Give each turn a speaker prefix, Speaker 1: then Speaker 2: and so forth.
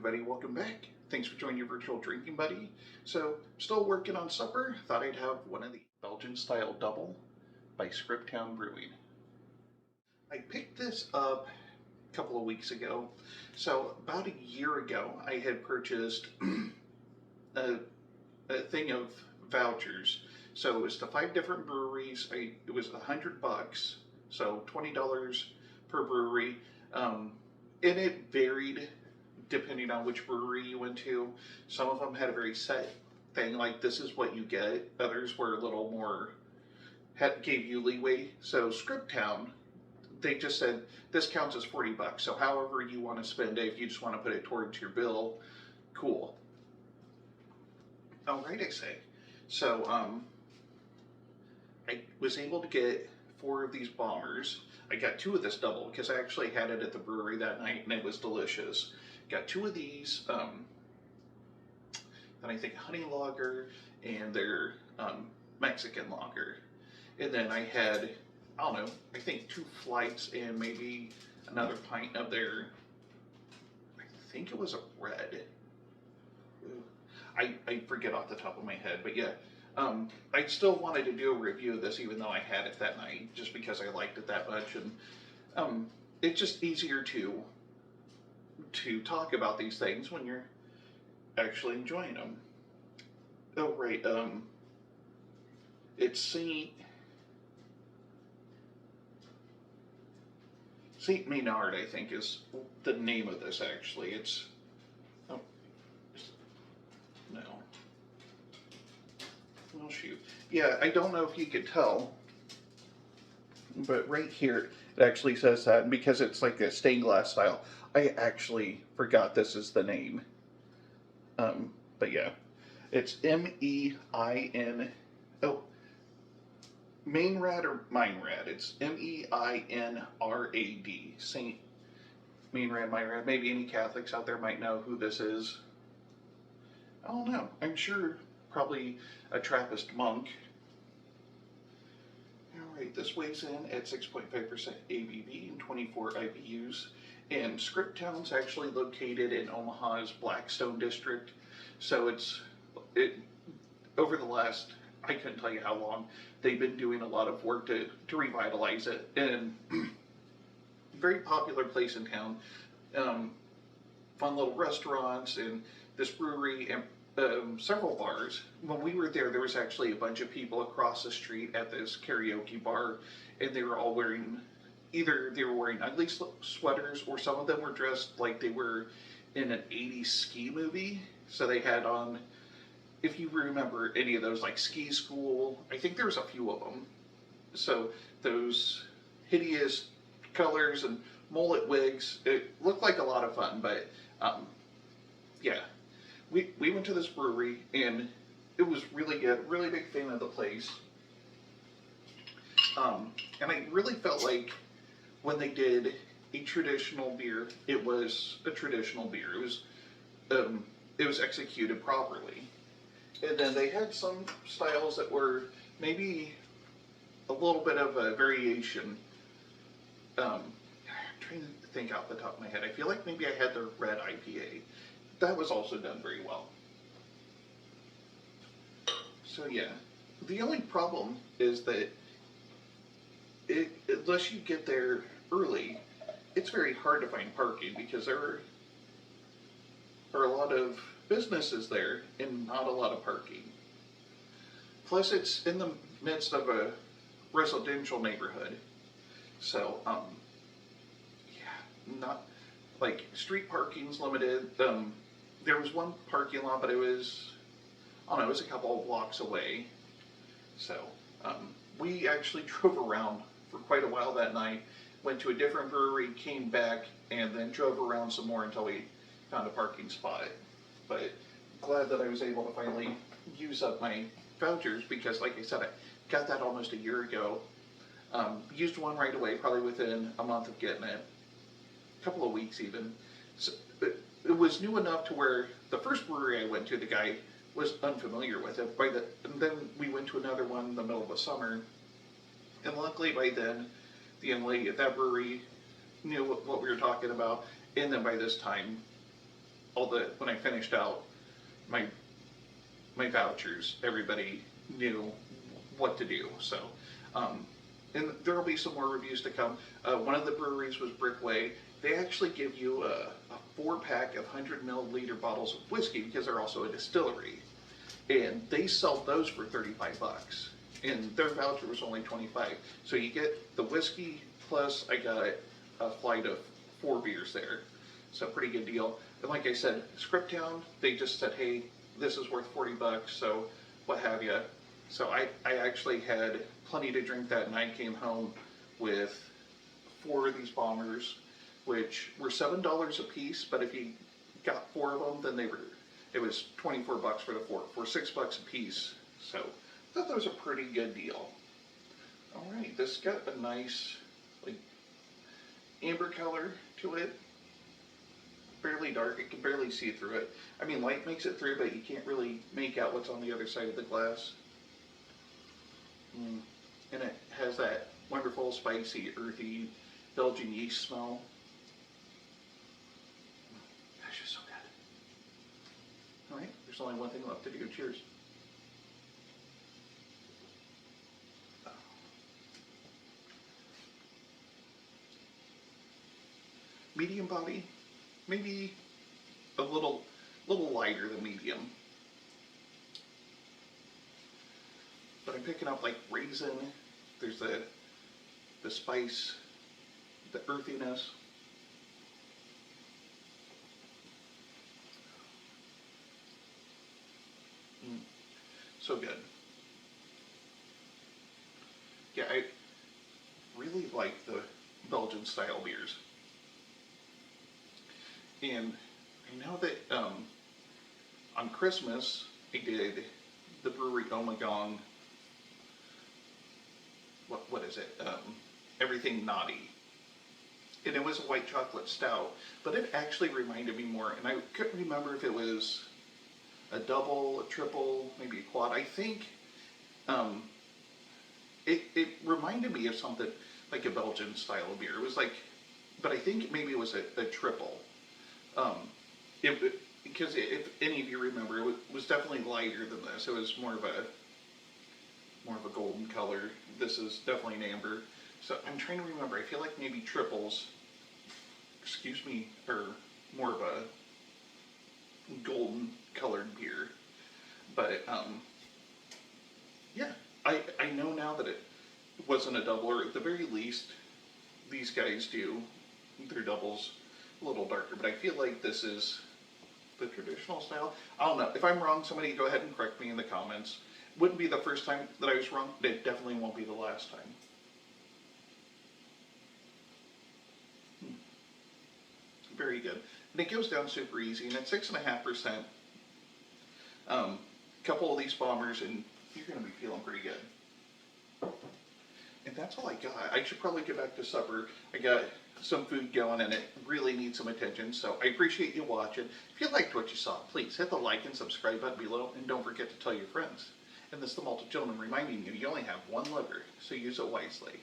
Speaker 1: everybody, welcome back. Thanks for joining your virtual drinking buddy. So, still working on supper. Thought I'd have one of the Belgian style Dubbel by Scriptown Brewing. I picked this up a couple of weeks ago. So, about a year ago, I had purchased a thing of vouchers. So, it was to 5 different breweries. It was $100, so $20 per brewery. And it varied depending on which brewery you went to. Some of them had a very set thing, like this is what you get. Others were a little more, gave you leeway. So Scriptown, they just said, this counts as $40. So however you want to spend it, if you just want to put it towards your bill, cool. All right, I say. So I was able to get 4 of these bombers. I got 2 of this Dubbel because I actually had it at the brewery that night and it was delicious. Got 2 of these, and I think honey lager and their Mexican lager. And then I had, I don't know, I think 2 flights and maybe another pint of their, I think it was a red. I forget off the top of my head, but yeah. I still wanted to do a review of this even though I had it that night, just because I liked it that much, and it's just easier to talk about these things when you're actually enjoying them. Oh right, it's Saint Meinrad, I think, is the name of this actually. It's no. Oh shoot. Yeah, I don't know if you could tell, but right here it actually says that, and because it's like a stained glass style, I actually forgot this is the name. But yeah, it's M-E-I-N, oh, Meinrad or Meinrad. It's M-E-I-N-R-A-D, Saint Meinrad. Maybe any Catholics out there might know who this is. I don't know. I'm sure probably a Trappist monk. Alright, this weighs in at 6.5% ABV and 24 IBUs. And Scriptown's actually located in Omaha's Blackstone district. So it over the last, I couldn't tell you how long, they've been doing a lot of work to revitalize it. And very popular place in town. Fun little restaurants and this brewery and several bars. When we were there was actually a bunch of people across the street at this karaoke bar, and they were all wearing, either they were wearing ugly sweaters, or some of them were dressed like they were in an 80s ski movie. So they had on, if you remember any of those, like Ski School, I think there was a few of them. So those hideous colors and mullet wigs, it looked like a lot of fun, but yeah. We went to this brewery and it was really good, really big fan of the place. And I really felt like when they did a traditional beer, it was a traditional beer. It was executed properly. And then they had some styles that were maybe a little bit of a variation. I'm trying to think off the top of my head. I feel like maybe I had their red IPA. That was also done very well. So yeah, the only problem is that unless you get there early, it's very hard to find parking because there are a lot of businesses there and not a lot of parking. Plus it's in the midst of a residential neighborhood. So, yeah, not like street parking's limited. There was one parking lot, but it was, I don't know, it was a couple of blocks away. So, we actually drove around for quite a while that night, went to a different brewery, came back, and then drove around some more until we found a parking spot. But glad that I was able to finally use up my vouchers because, like I said, I got that almost a year ago. Used one right away, probably within a month of getting it. A couple of weeks even. So, it was new enough to where the first brewery I went to, the guy was unfamiliar with it. And then we went to another one in the middle of the summer, and luckily by then, the young lady at that brewery knew what we were talking about. And then by this time, when I finished out my vouchers, everybody knew what to do. So, and there will be some more reviews to come. One of the breweries was Brickway. They actually give you a 4-pack of 100 milliliter bottles of whiskey because they're also a distillery, and they sell those for 35 bucks. And their voucher was only 25. So you get the whiskey plus I got a flight of 4 beers there. So pretty good deal. And like I said, Scriptown, they just said, hey, this is worth 40 bucks, so what have you. So I actually had plenty to drink that night. Came home with 4 of these bombers, which were $7 a piece, but if you got 4 of them, then it was 24 bucks for the 4, for $6 a piece. So I thought that was a pretty good deal. All right, this got a nice like amber color to it. Fairly dark, you can barely see through it. I mean, light makes it through, but you can't really make out what's on the other side of the glass. And it has that wonderful, spicy, earthy Belgian yeast smell. That's just so good. All right, there's only one thing left to do. Cheers. Medium body, maybe a little lighter than medium. But I'm picking up like raisin. There's the spice, the earthiness. So good. Yeah, I really like the Belgian style beers. And I know that on Christmas I did the brewery Omaha. What is it? Everything Naughty. And it was a white chocolate stout, but it actually reminded me more, and I couldn't remember if it was a double, a triple, maybe a quad. I think it reminded me of something like a Belgian style of beer. It was like, but I think maybe it was a triple. Because if any of you remember, it was definitely lighter than this. It was more of a golden color. This is definitely an amber. So I'm trying to remember. I feel like maybe triples, are more of a golden colored beer. But yeah, I know now that it wasn't a double, or at the very least, these guys do their doubles a little darker. But I feel like this is the traditional style. I don't know. If I'm wrong, somebody go ahead and correct me in the comments. Wouldn't be the first time that I was wrong, but it definitely won't be the last time. Very good. And it goes down super easy, and it's 6.5%. Couple of these bombers, and you're going to be feeling pretty good. And that's all I got. I should probably get back to supper. I got some food going, and it really needs some attention. So I appreciate you watching. If you liked what you saw, please hit the like and subscribe button below, and don't forget to tell your friends. And this is the Malted Gentleman reminding you, you only have one liver, so use it wisely.